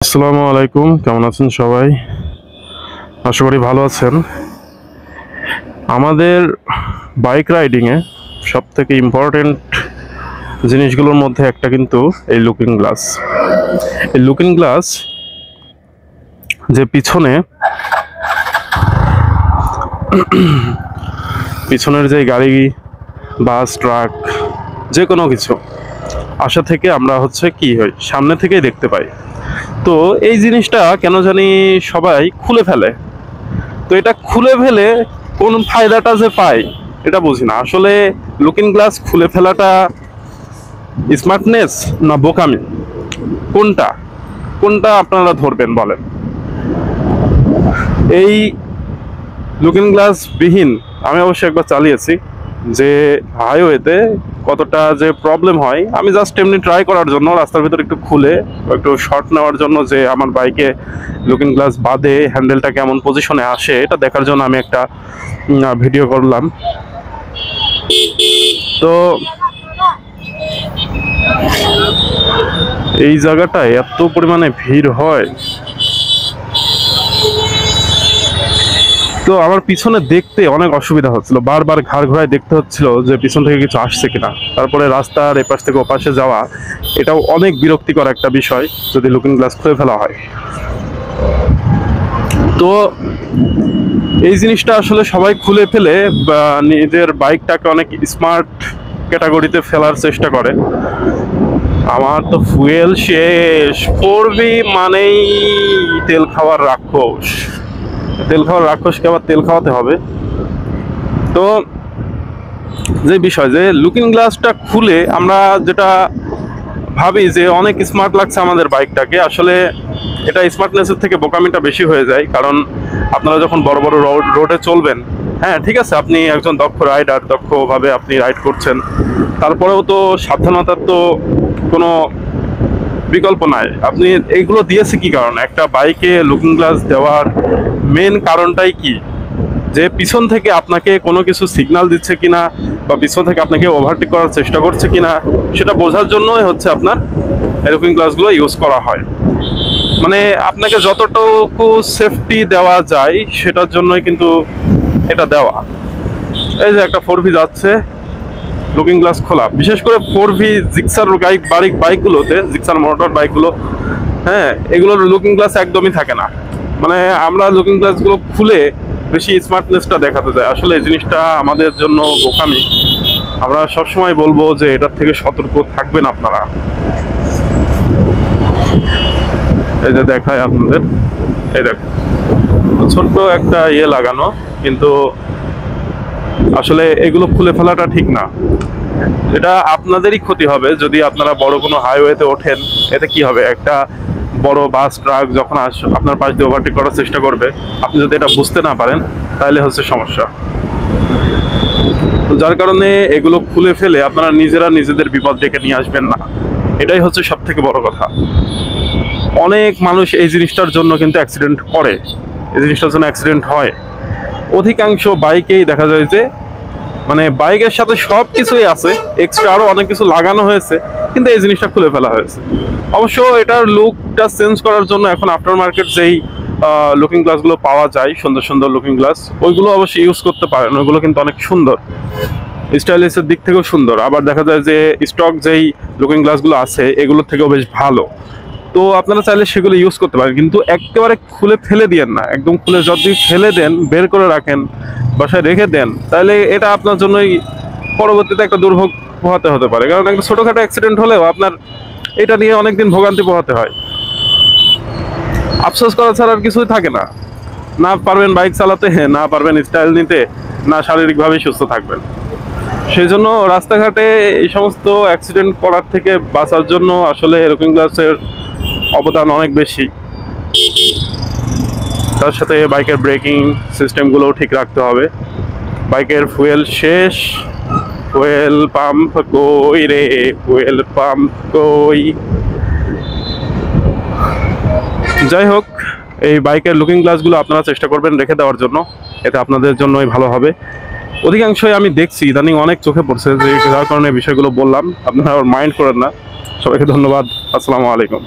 আসসালামু আলাইকুম, কেমন আছেন সবাই? আশা করি ভালো আছেন। আমাদের বাইক রাইডিংয়ে সব থেকে ইম্পর্টেন্ট জিনিসগুলোর মধ্যে একটা কিন্তু এই লুকিং গ্লাস। এই লুকিং গ্লাস যে পিছনের যে গাড়ি, বাস, ট্রাক, যে কোনো কিছু আশা থেকে আমরা কি হয় সামনে থেকেই দেখতে পাই। তো এই জিনিসটা কেন জানি সবাই খুলে ফেলে। তো এটা খুলে ফেলে কোন ফায়দাটা যে পায় এটা বুঝি না। আসলে লুকিং গ্লাস খুলে ফেলাটা স্মার্টনেস না বোকামি, কোনটা কোনটা আপনারা ধরবেন বলেন? এই লুকিং গ্লাস বিহীন আমি অবশ্যই একবার চালিয়েছি, যে হাইওয়েতে কতটা যে প্রবলেম হয়। আমি জাস্ট এমনি ট্রাই করার জন্য রাস্তার ভিতরে একটু খুলে একটু শর্ট নেওয়ার জন্য, যে আমার বাইকে লুকিং গ্লাস বাদে হ্যান্ডেলটা কেমন পজিশনে আসে এটা দেখার জন্য আমি একটা ভিডিও করলাম। তো এই জায়গাটায় এত পরিমাণে ভিড় হয়, তো আমার পিছনে দেখতে অনেক অসুবিধা হচ্ছিল, বারবার ঘাড় ঘোরায় দেখতে হচ্ছিল যে পিছন থেকে কিছু আসছে কিনা। তারপরে রাস্তার এপাশ থেকে ওপাশে যাওয়া, এটাও অনেক বিরক্তিকর একটা বিষয় যদি লুকিং গ্লাস খুলে ফেলা হয়। তো এই জিনিসটা আসলে সবাই খুলে ফেলে নিজের বাইকটাকে অনেক স্মার্ট ক্যাটাগরিতে ফেলার চেষ্টা করে। আমার তো ফুয়েল শেষ, করবি মানেই তেল খাওয়ার রাক্ষস। তেল খাওয়ার রাক্ষসকে আবার তেল খাওয়াতে হবে। তো যে বিষয় যে লুকিং গ্লাসটা খুলে আমরা যেটা ভাবি যে অনেক স্মার্ট লাগছে আমাদের বাইকটাকে, আসলে এটা স্মার্টনেসের থেকে বোকামিটা বেশি হয়ে যায়। কারণ আপনারা যখন বড় বড় রোডে চলবেন, হ্যাঁ ঠিক আছে, আপনি একজন দক্ষ রাইডার, দক্ষভাবে আপনি রাইড করছেন, তারপরেও তো সাবধানতার তো কোনো বিকল্প নাই। আপনি এইগুলো দিয়েছে কি কারণে? একটা বাইকে লুকিং গ্লাস দেওয়ার মেন কারণটাই কি? যে পিছন থেকে আপনাকে কোনো কিছু সিগন্যাল দিচ্ছে কিনা, বা পিছন থেকে আপনাকে ওভারটেক করার চেষ্টা করছে কিনা, সেটা বোঝার জন্যই আপনার লুকিং গ্লাসগুলো ইউজ করা হয়। মানে আপনাকে যতটুকু সেফটি দেওয়া যায় সেটার জন্যই কিন্তু এটা দেওয়া। এই যে একটা 4V যাচ্ছে, লুকিং গ্লাস খোলা, বিশেষ করে 4V জিক্সার বাইকগুলোতে, জিক্সার মোটর বাইকগুলো, হ্যাঁ এগুলোর লুকিং গ্লাস একদমই থাকে না। মানে আমরা লুকিং গ্লাসগুলো খুলে বেশি স্মার্টনেসটা দেখাতে যায়। আসলে এই জিনিসটা আমাদের জন্য বোকামি। আমরা সবসময় বলবো যে এটার থেকে সতর্ক থাকবেন আপনারা। এই যে দেখায় আপনাদের, এই দেখ ছোট্ট একটা লাগানো, কিন্তু আসলে এগুলো খুলে ফেলাটা ঠিক না। এটা আপনাদেরই ক্ষতি হবে যদি আপনারা বড় কোনো হাইওয়েতে ওঠেন। এতে কি হবে, একটা বড় বাস, ট্রাক যখন আপনার পাশ দিয়ে ওভারটেক করার চেষ্টা করবে, আপনি যদি এটা বুঝতে না পারেন তাহলে সমস্যা। যার কারণে এগুলো খুলে ফেলে আপনারা নিজেরা নিজেদের বিপদ ডেকে নিয়ে আসবেন না, এটাই সব থেকে বড় কথা। অনেক মানুষ এই জিনিসটার জন্য কিন্তু অ্যাক্সিডেন্ট করে, এই জিনিসটার জন্য অ্যাক্সিডেন্ট হয়। অধিকাংশ বাইকেই দেখা যায় যে মানে বাইকের সাথে সব কিছুই আছে, এক্সট্রা আরো অনেক কিছু লাগানো হয়েছে, কিন্তু এই জিনিসটা খুলে ফেলা হয়েছে। অবশ্য এটার লুকটা চেঞ্জ করার জন্য এখন আফটার মার্কেট যেই লুকিং গ্লাসগুলো পাওয়া যায়, সুন্দর সুন্দর লুকিং গ্লাস, ওইগুলো অবশ্যই ইউজ করতে পারেন। ওইগুলো কিন্তু অনেক সুন্দর, স্টাইলিশের দিক থেকেও সুন্দর। আবার দেখা যায় যে স্টক যেই লুকিং গ্লাসগুলো আছে এগুলোর থেকেও বেশ ভালো। তো আপনারা চাইলে সেগুলো ইউজ করতে পারেন, কিন্তু একেবারে খুলে ফেলে দিয়েন না। একদম খুলে যদি ফেলে দেন, বের করে রাখেন, বাসায় রেখে দেন, তাহলে এটা আপনার জন্যই পরবর্তীতে একটা দুর্ভোগ পোহাতে হতে পারে। কারণ একটা ছোটোখাটো অ্যাক্সিডেন্ট হলেও আপনার এটা নিয়ে অনেকদিন ভোগান্তি পোহাতে হয়। আফসোস করা ছাড়া আর কিছুই থাকে না। না পারবেন বাইক চালাতে, না পারবেন স্টাইল নিতে, না শারীরিকভাবে সুস্থ থাকবেন। সেই জন্য রাস্তাঘাটে এই সমস্ত অ্যাক্সিডেন্ট করার থেকে বাঁচার জন্য আসলে লুকিং গ্লাসের অবদান অনেক বেশি। তার সাথে বাইকের ব্রেকিং সিস্টেমগুলোও ঠিক রাখতে হবে। বাইকের ফুয়েল শেষ, ফুয়েল পাম্প কই রে, ফুয়েল পাম্প কই। যাই হোক, এই বাইকের লুকিং গ্লাসগুলো আপনারা চেষ্টা করবেন রেখে দেওয়ার জন্য, এতে আপনাদের জন্যই ভালো হবে। অধিকাংশই আমি দেখছি ইদানিং অনেক চোখে পড়ছে, যে যার কারণে বিষয়গুলো বললাম। আপনারা মাইন্ড করেন না। সবাইকে ধন্যবাদ। আসসালামু আলাইকুম।